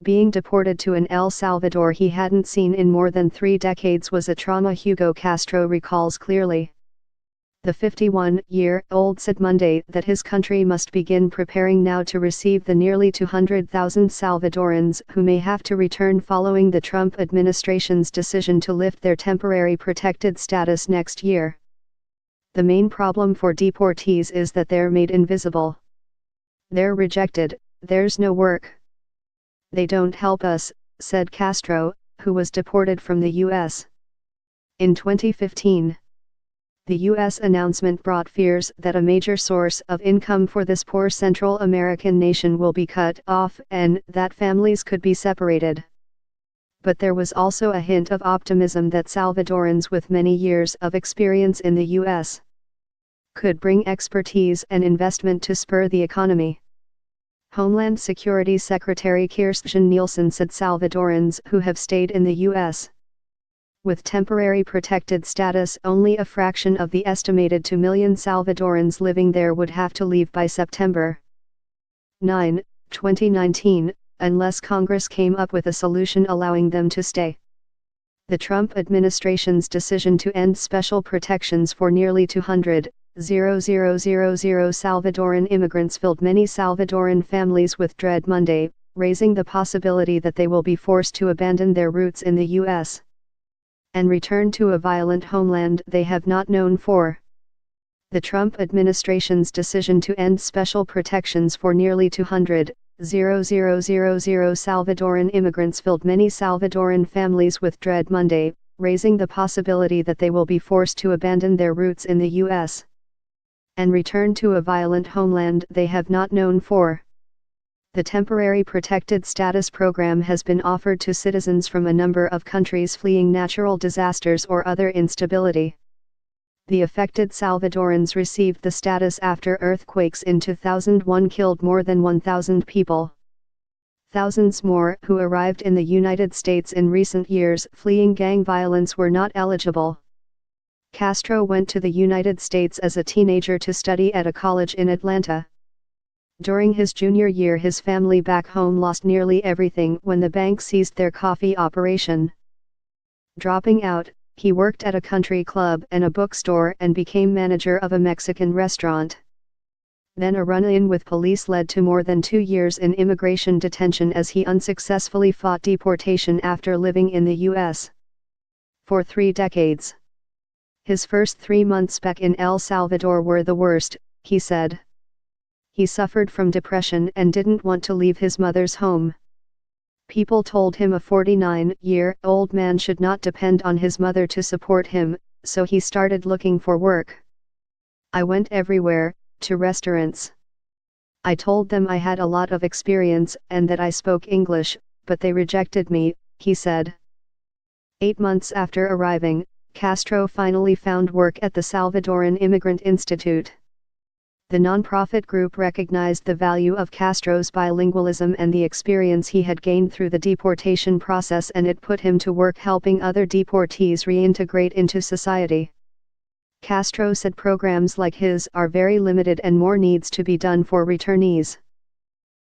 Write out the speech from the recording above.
Being deported to an El Salvador he hadn't seen in more than 3 decades was a trauma Hugo Castro recalls clearly. The 51-year-old said Monday that his country must begin preparing now to receive the nearly 200,000 Salvadorans who may have to return following the Trump administration's decision to lift their temporary protected status next year. The main problem for deportees is that they're made invisible. They're rejected, there's no work. They don't help us, said Castro, who was deported from the U.S. in 2015. The U.S. announcement brought fears that a major source of income for this poor Central American nation will be cut off and that families could be separated. But there was also a hint of optimism that Salvadorans with many years of experience in the U.S. could bring expertise and investment to spur the economy. Homeland Security Secretary Kirstjen Nielsen said Salvadorans who have stayed in the U.S. with temporary protected status, only a fraction of the estimated 2 million Salvadorans living there would have to leave by September 9, 2019, unless Congress came up with a solution allowing them to stay. The Trump administration's decision to end special protections for nearly 200,000 Salvadoran immigrants filled many Salvadoran families with dread Monday, raising the possibility that they will be forced to abandon their roots in the U.S. and return to a violent homeland they have not known for. The Trump administration's decision to end special protections for nearly 200,000 Salvadoran immigrants filled many Salvadoran families with dread Monday, raising the possibility that they will be forced to abandon their roots in the U.S. and return to a violent homeland they have not known for. The Temporary Protected Status Program has been offered to citizens from a number of countries fleeing natural disasters or other instability. The affected Salvadorans received the status after earthquakes in 2001 killed more than 1,000 people. Thousands more who arrived in the United States in recent years fleeing gang violence were not eligible. Castro went to the United States as a teenager to study at a college in Atlanta. During his junior year his family back home lost nearly everything when the bank seized their coffee operation. Dropping out, he worked at a country club and a bookstore and became manager of a Mexican restaurant. Then a run-in with police led to more than 2 years in immigration detention as he unsuccessfully fought deportation after living in the U.S. for 3 decades. His first 3 months back in El Salvador were the worst, he said. He suffered from depression and didn't want to leave his mother's home. People told him a 49-year-old man should not depend on his mother to support him, so he started looking for work. I went everywhere, to restaurants. I told them I had a lot of experience and that I spoke English, but they rejected me, he said. 8 months after arriving, Castro finally found work at the Salvadoran Immigrant Institute. The nonprofit group recognized the value of Castro's bilingualism and the experience he had gained through the deportation process, and it put him to work helping other deportees reintegrate into society. Castro said programs like his are very limited and more needs to be done for returnees.